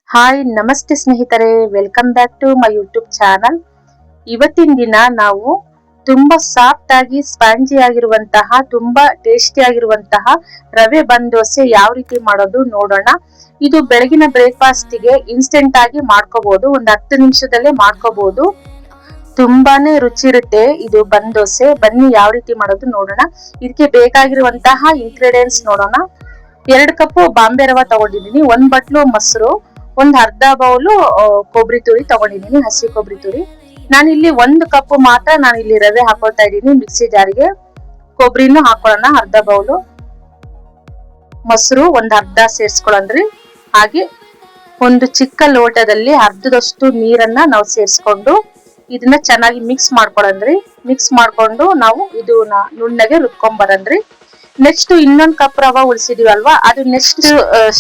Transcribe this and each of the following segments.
Hi ನಮಸ್ತೆ ಸ್ನೇಹಿತರೆ, welcome back to my YouTube channel. ಇವತ್ತಿನ ದಿನ ನಾವು ತುಂಬಾ ಸಾಫ್ಟ್ ಆಗಿ ಸ್ಪಾಂಜಿ ಆಗಿರುವಂತಹ ತುಂಬಾ ಟೇಸ್ಟಿ ಆಗಿರುವಂತಹ ರವೆ ಬನ್ ದೋಸೆ ಯಾವ ರೀತಿ ಮಾಡೋದು ನೋಡೋಣ. ಇದು ಬೆಳಗಿನ ಬ್ರೇಕ್ಫಾಸ್ಟ್ ಗೆ ಇನ್ಸ್ಟೆಂಟ್ ಆಗಿ ಮಾಡ್ಕೋಬಹುದು, ಒಂದು 10 ನಿಮಿಷದಲ್ಲೇ ಮಾಡ್ಕೋಬಹುದು. ತುಂಬಾನೇ ರುಚಿ ಇರುತ್ತೆ ಇದು ಬನ್ ದೋಸೆ. ಬನ್ನಿ ಯಾವ ರೀತಿ ಮಾಡೋದು ನೋಡೋಣ. ಇದಕ್ಕೆ ಬೇಕಾಗಿರುವಂತಹ ಇಂಗ್ರೀಡಿಯೆಂಟ್ಸ್ ನೋಡೋಣ. 2 ಕಪ್ ಬಾಂಬೆ ರವೆ ತಗೊಂಡಿದ್ದೀನಿ, 1 ಬಟ್ಲು ಮೊಸರು, ಒಂದ್ ಅರ್ಧ ಬೌಲು ಕೊಬ್ಬರಿ ತುರಿ ತಗೊಂಡಿದ್ದೀನಿ, ಹಸಿ ಕೊಬ್ಬರಿ ತುರಿ. ನಾನಿಲ್ಲಿ 1 ಕಪ್ ಮಾತ್ರ ನಾನಿಲ್ಲಿ ರವೆ ಹಾಕೊಳ್ತಾ ಇದ್ದೀನಿ ಮಿಕ್ಸಿ ಜಾರಿಗೆ. ಕೊಬ್ಬರಿನೂ ಹಾಕೊಳ್ಳೋಣ, ಅರ್ಧ ಬೌಲು. ಮೊಸರು ಒಂದ್ ಅರ್ಧ ಸೇರ್ಸ್ಕೊಳ್ಳೋಣ್ರಿ. ಹಾಗೆ ಒಂದು ಚಿಕ್ಕ ಲೋಟದಲ್ಲಿ ಅರ್ಧದಷ್ಟು ನೀರನ್ನ ನಾವು ಸೇರಿಸ್ಕೊಂಡು ಇದನ್ನ ಚೆನ್ನಾಗಿ ಮಿಕ್ಸ್ ಮಾಡ್ಕೊಳ್ಳೋಣ್ರಿ. ಮಿಕ್ಸ್ ಮಾಡ್ಕೊಂಡು ನಾವು ಇದನ್ನ ನುಣ್ಣಗೆ ರುಬ್ಕೊಂಡ್ ಬರೋಣ್ರಿ. ನೆಕ್ಸ್ಟ್ ಇನ್ನೊಂದ್ ಕಪ್ ರವೆ ಉಳಿಸಿದೀವಲ್ವಾ, ಅದು ನೆಕ್ಸ್ಟ್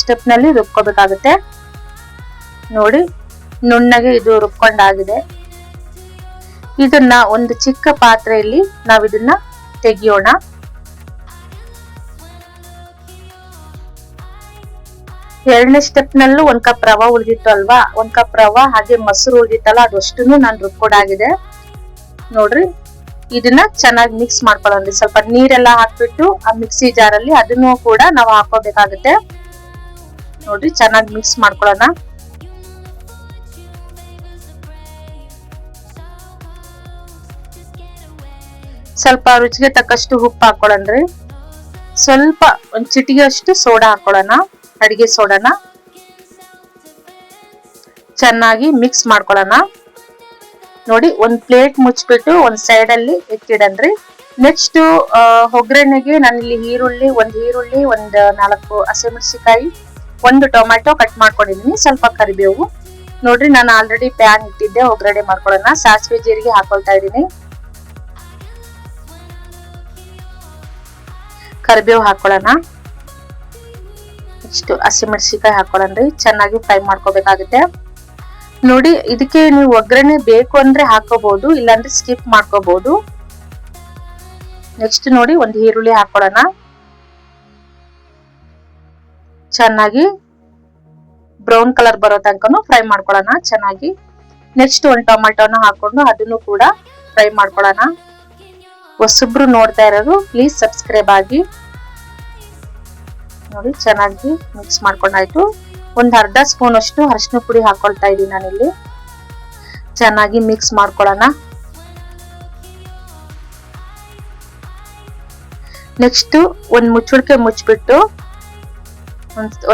ಸ್ಟೆಪ್ ನಲ್ಲಿ ರುಬ್ಕೋಬೇಕಾಗುತ್ತೆ. ನೋಡಿ ನುಣ್ಣಗೆ ಇದು ರುಬ್ಕೊಂಡಾಗಿದೆ. ಇದನ್ನ ಒಂದು ಚಿಕ್ಕ ಪಾತ್ರೆಯಲ್ಲಿ ನಾವು ಇದನ್ನ ತೆಗಿಯೋಣ. ಎರಡನೇ ಸ್ಟೆಪ್ ನಲ್ಲೂ 1 ಕಪ್ ರವೆ ಉಳಿದಿತ್ತು ಅಲ್ವಾ, 1 ಕಪ್ ರವೆ ಹಾಗೆ ಮೊಸರು ಉಳಿದಿತ್ತಲ್ಲ, ಅದಷ್ಟನ್ನು ನಾನು ರುಬ್ಕೊಡಾಗಿದೆ. ನೋಡ್ರಿ, ಇದನ್ನ ಚೆನ್ನಾಗಿ ಮಿಕ್ಸ್ ಮಾಡ್ಕೊಳ್ಳೋಣ. ಸ್ವಲ್ಪ ನೀರೆಲ್ಲ ಹಾಕ್ಬಿಟ್ಟು ಆ ಮಿಕ್ಸಿ ಜಾರಲ್ಲಿ ಅದನ್ನು ಕೂಡ ನಾವು ಹಾಕೋಬೇಕಾಗುತ್ತೆ. ನೋಡ್ರಿ, ಚೆನ್ನಾಗಿ ಮಿಕ್ಸ್ ಮಾಡ್ಕೊಳ್ಳೋಣ. ಸ್ವಲ್ಪ ರುಚಿಗೆ ತಕ್ಕಷ್ಟು ಉಪ್ಪು ಹಾಕೊಳ್ಳೋಣ್ರಿ. ಸ್ವಲ್ಪ ಒಂದ್ ಚಿಟಿಗೆ ಅಷ್ಟು ಸೋಡಾ ಹಾಕೊಳ್ಳೋಣ, ಅಡಿಗೆ ಸೋಡಾನ. ಚೆನ್ನಾಗಿ ಮಿಕ್ಸ್ ಮಾಡ್ಕೊಳ್ಳೋಣ. ನೋಡಿ, ಒಂದ್ ಪ್ಲೇಟ್ ಮುಚ್ಚಿಬಿಟ್ಟು ಒಂದ್ ಸೈಡ್ ಅಲ್ಲಿ ಎತ್ತಿಡನ್ರಿ. ನೆಕ್ಸ್ಟ್ ಒಗ್ಗರಣೆಗೆ ನಾನಿಲ್ಲಿ ಒಂದ್ ಈರುಳ್ಳಿ, ಒಂದ್ 4 ಹಸಿಮೆಣಸಿನಕಾಯಿ, 1 ಟೊಮ್ಯಾಟೊ ಕಟ್ ಮಾಡ್ಕೊಂಡಿದೀನಿ, ಸ್ವಲ್ಪ ಕರಿಬೇವು. ನೋಡ್ರಿ, ನಾನು ಆಲ್ರೆಡಿ ಪ್ಯಾನ್ ಇಟ್ಟಿದ್ದೆ, ಒಗ್ಗರಣೆ ಮಾಡ್ಕೊಳ್ಳೋಣ. ಸಾಸಿವೆ ಜೀರಿಗೆ ಹಾಕೊಳ್ತಾ ಇದೀನಿ, ಕರಿಬೇವು ಹಾಕೊಳ್ಳೋಣ. ಇಷ್ಟು ಹಸಿಮೆಣಸಿನಕಾಯಿ ಹಾಕೊಳ್ಳೋಣ್ರಿ. ಚೆನ್ನಾಗಿ ಫ್ರೈ ಮಾಡ್ಕೋಬೇಕಾಗುತ್ತೆ. ನೋಡಿ, ಇದಕ್ಕೆ ನೀವು ಒಗ್ಗರಣೆ ಬೇಕು ಅಂದ್ರೆ ಹಾಕೋಬಹುದು, ಇಲ್ಲಾಂದ್ರೆ ಸ್ಕಿಪ್ ಮಾಡ್ಕೋಬಹುದು. ನೆಕ್ಸ್ಟ್ ನೋಡಿ, ಒಂದು ಈರುಳ್ಳಿ ಹಾಕೊಳ್ಳೋಣ. ಚೆನ್ನಾಗಿ ಬ್ರೌನ್ ಕಲರ್ ಬರೋ ತನಕನು ಫ್ರೈ ಮಾಡ್ಕೊಳ್ಳೋಣ ಚೆನ್ನಾಗಿ. ನೆಕ್ಸ್ಟ್ ಒಂದು ಟೊಮ್ಯಾಟೋನ ಹಾಕೊಂಡು ಅದನ್ನು ಕೂಡ ಫ್ರೈ ಮಾಡ್ಕೊಳ್ಳೋಣ. ಹೊಸಬ್ರು ನೋಡ್ತಾ ಇರೋರು ಪ್ಲೀಸ್ ಸಬ್ಸ್ಕ್ರೈಬ್ ಆಗಿ. ನೋಡಿ, ಚೆನ್ನಾಗಿ ಮಿಕ್ಸ್ ಮಾಡ್ಕೊಂಡಾಯ್ತು. ಒಂದ್ ಅರ್ಧ ಸ್ಪೂನ್ ಅಷ್ಟು ಅರಿಶಿನ ಪುಡಿ ಹಾಕೊಳ್ತಾ ಇದೀನಿ ನಾನಿಲ್ಲಿ. ಚೆನ್ನಾಗಿ ಮಿಕ್ಸ್ ಮಾಡ್ಕೊಳ್ಳೋಣ. ನೆಕ್ಸ್ಟ್ ಒಂದ್ ಮುಚ್ಚಳಿಕೆ ಮುಚ್ಚಿಬಿಟ್ಟು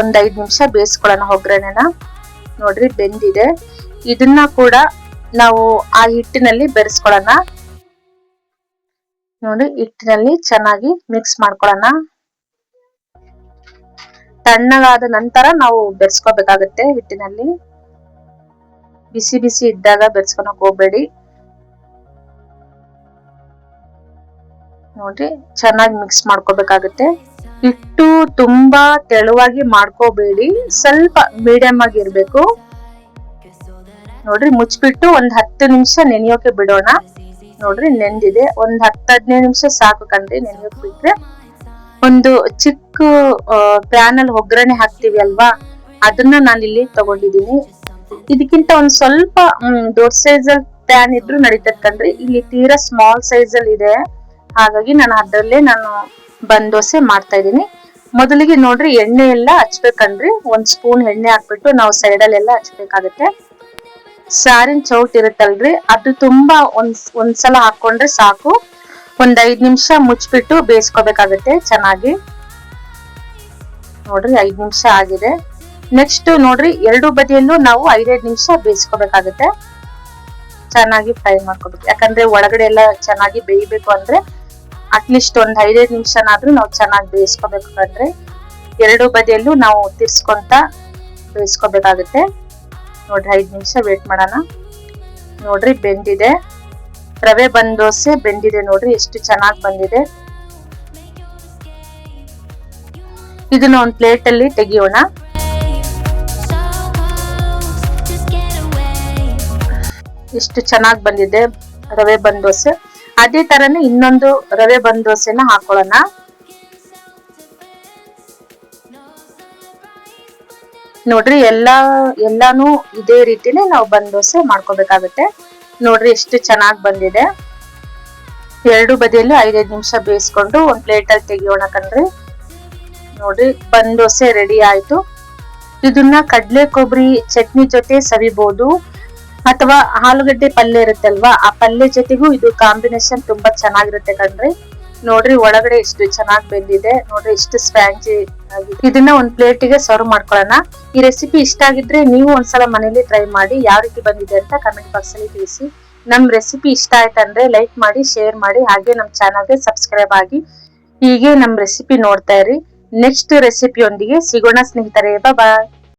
ಒಂದ್ 5 ನಿಮಿಷ ಬೇಯಿಸ್ಕೊಳ್ಳೋಣ ಒಗ್ಗರಣೆನ. ನೋಡ್ರಿ, ಬೆಂದಿದೆ. ಇದನ್ನ ಕೂಡ ನಾವು ಆ ಹಿಟ್ಟಿನಲ್ಲಿ ಬೆರೆಸ್ಕೊಳ್ಳೋಣ. ನೋಡಿ, ಹಿಟ್ಟಿನಲ್ಲಿ ಚೆನ್ನಾಗಿ ಮಿಕ್ಸ್ ಮಾಡ್ಕೊಳ್ಳೋಣ. ತಣ್ಣಗಾದ ನಂತರ ನಾವು ಬೆರೆಸ್ಕೋಬೇಕಾಗತ್ತೆ ಹಿಟ್ಟಿನಲ್ಲಿ. ಬಿಸಿ ಬಿಸಿ ಇದ್ದಾಗ ಬೆರೆಸ್ಕೊಳಕ್ ಹೋಗ್ಬೇಡಿ. ನೋಡ್ರಿ, ಚೆನ್ನಾಗಿ ಮಿಕ್ಸ್ ಮಾಡ್ಕೋಬೇಕಾಗತ್ತೆ. ಹಿಟ್ಟು ತುಂಬಾ ತೆಳುವಾಗಿ ಮಾಡ್ಕೋಬೇಡಿ, ಸ್ವಲ್ಪ ಮೀಡಿಯಂ ಆಗಿ ಇರ್ಬೇಕು. ನೋಡ್ರಿ, ಮುಚ್ಚಿಬಿಟ್ಟು ಒಂದ್ 10 ನಿಮಿಷ ನೆನೆಯೋಕೆ ಬಿಡೋಣ. ನೋಡ್ರಿ, ನೆಂದಿದೆ. ಒಂದ್ 10-15 ನಿಮಿಷ ಸಾಕು ಕಣ್ರಿ ನೆನೆಯೋಕೆ ಬಿಟ್ರೆ. ಒಂದು ಚಿಕ್ಕ ಪ್ಯಾನ್ ಅಲ್ಲಿ ಒಗ್ಗರಣೆ ಹಾಕ್ತಿವಿ ಅಲ್ವಾ, ಅದನ್ನ ನಾನು ಇಲ್ಲಿ ತಗೊಂಡಿದೀನಿ. ಇದಕ್ಕಿಂತ ಒಂದ್ ಸ್ವಲ್ಪ ದೊಡ್ಡ ಸೈಜ್ ಅಲ್ಲಿ ಪ್ಯಾನ್ ಇದ್ರು ನಡೀತದೆ ಕಣ್ರಿ. ಇಲ್ಲಿ ತೀರಾ ಸ್ಮಾಲ್ ಸೈಜ್ ಅಲ್ಲಿ ಇದೆ, ಹಾಗಾಗಿ ನಾನು ಅದರಲ್ಲೇ ಬನ್ ದೋಸೆ ಮಾಡ್ತಾ ಇದೀನಿ. ಮೊದಲಿಗೆ ನೋಡ್ರಿ, ಎಣ್ಣೆ ಎಲ್ಲ ಹಚ್ಬೇಕನ್ರಿ. 1 ಸ್ಪೂನ್ ಎಣ್ಣೆ ಹಾಕ್ಬಿಟ್ಟು ನಾವು ಸೈಡ್ ಅಲ್ಲಿ ಎಲ್ಲ ಹಚ್ಬೇಕಾಗತ್ತೆ. ಸಾರಿನ ಚೌಟ್ ಇರುತ್ತಲ್ರಿ, ಅದು ತುಂಬಾ ಒಂದ್ಸಲ ಹಾಕೊಂಡ್ರೆ ಸಾಕು. ಒಂದ್ 5 ನಿಮಿಷ ಮುಚ್ಚಿಬಿಟ್ಟು ಬೇಯಿಸ್ಕೋಬೇಕಾಗತ್ತೆ ಚೆನ್ನಾಗಿ. ನೋಡ್ರಿ, 5 ನಿಮಿಷ ಆಗಿದೆ. ನೆಕ್ಸ್ಟ್ ನೋಡ್ರಿ, 2 ಬದಿಯಲ್ಲೂ ನಾವು 5-5 ನಿಮಿಷ ಬೇಯಿಸ್ಕೋಬೇಕಾಗತ್ತೆ. ಚೆನ್ನಾಗಿ ಫ್ರೈ ಮಾಡ್ಕೋಬೇಕು, ಯಾಕಂದ್ರೆ ಒಳಗಡೆ ಎಲ್ಲ ಚೆನ್ನಾಗಿ ಬೇಯಬೇಕು ಅಂದ್ರೆ ಅಟ್ಲೀಸ್ಟ್ ಒಂದ್ 5-5 ನಿಮಿಷನಾದ್ರೂ ನಾವು ಚೆನ್ನಾಗಿ ಬೇಯಿಸ್ಕೋಬೇಕು ಅಂದ್ರೆ 2 ಬದಿಯಲ್ಲೂ ನಾವು ತಿರ್ಸ್ಕೊಂತ ಬೇಯಿಸ್ಕೋಬೇಕಾಗತ್ತೆ. ನೋಡ್ರಿ, 5 ನಿಮಿಷ ವೇಟ್ ಮಾಡೋಣ. ನೋಡ್ರಿ, ಬೆಂದಿದೆ. ರವೆ ಬನ್ ದೋಸೆ ಬೆಂದಿದೆ. ನೋಡ್ರಿ, ಎಷ್ಟು ಚೆನ್ನಾಗಿ ಬಂದಿದೆ. ಇದನ್ನ ಒಂದು ಪ್ಲೇಟ್ ಅಲ್ಲಿ ತೆಗಿಯೋಣ. ಎಷ್ಟು ಚೆನ್ನಾಗಿ ಬಂದಿದೆ ರವೆ ಬನ್ ದೋಸೆ. ಅದೇ ತರನೇ ಇನ್ನೊಂದು ರವೆ ಬನ್ ದೋಸೆನ ಹಾಕೊಳ್ಳೋಣ. ನೋಡ್ರಿ ಎಲ್ಲಾನು ಇದೇ ರೀತಿನೇ ನಾವು ಬಂದ್ ದೋಸೆ ಮಾಡ್ಕೋಬೇಕಾಗುತ್ತೆ. ನೋಡ್ರಿ ಎಷ್ಟು ಚೆನ್ನಾಗಿ ಬಂದಿದೆ. ಎರಡು ಬದಿಯಲ್ಲೂ 5-5 ನಿಮಿಷ ಬೇಯಿಸ್ಕೊಂಡು ಒಂದ್ ಪ್ಲೇಟ್ ಅಲ್ಲಿ ತೆಗಿಯೋಣ ಕಣ್ರಿ. ನೋಡ್ರಿ ಬಂದ್ ದೋಸೆ ರೆಡಿ ಆಯ್ತು. ಇದನ್ನ ಕಡ್ಲೆ ಕೊಬ್ಬರಿ ಚಟ್ನಿ ಜೊತೆ ಸವಿಬಹುದು, ಅಥವಾ ಆಲೂಗಡ್ಡೆ ಪಲ್ಯ ಇರುತ್ತಲ್ವಾ, ಆ ಪಲ್ಯ ಜೊತೆಗೂ ಇದು ಕಾಂಬಿನೇಷನ್ ತುಂಬಾ ಚೆನ್ನಾಗಿರುತ್ತೆ ಕಣ್ರಿ. ನೋಡ್ರಿ ಒಳಗಡೆ ಎಷ್ಟು ಚೆನ್ನಾಗಿ ಬೆಂದಿದೆ, ನೋಡ್ರಿ ಎಷ್ಟು ಸ್ಪ್ಯಾಂಜಿ ಆಗಿದೆ. ಇದನ್ನ ಒಂದ್ ಪ್ಲೇಟಿಗೆ ಸರ್ವ್ ಮಾಡ್ಕೊಳ್ಳೋಣ. ಈ ರೆಸಿಪಿ ಇಷ್ಟ ಆಗಿದ್ರೆ ನೀವು ಒಂದ್ಸಲ ಮನೇಲಿ ಟ್ರೈ ಮಾಡಿ, ಯಾವ ರೀತಿ ಬಂದಿದೆ ಅಂತ ಕಮೆಂಟ್ ಬಾಕ್ಸ್ ಅಲ್ಲಿ ತಿಳಿಸಿ. ನಮ್ ರೆಸಿಪಿ ಇಷ್ಟ ಆಯ್ತಂದ್ರೆ ಲೈಕ್ ಮಾಡಿ, ಶೇರ್ ಮಾಡಿ, ಹಾಗೆ ನಮ್ ಚಾನಲ್ಗೆ ಸಬ್ಸ್ಕ್ರೈಬ್ ಆಗಿ. ಹೀಗೆ ನಮ್ ರೆಸಿಪಿ ನೋಡ್ತಾ ಇರಿ. ನೆಕ್ಸ್ಟ್ ರೆಸಿಪಿಯೊಂದಿಗೆ ಸಿಗೋಣ ಸ್ನೇಹಿತರೆ. ಬಾಯ್.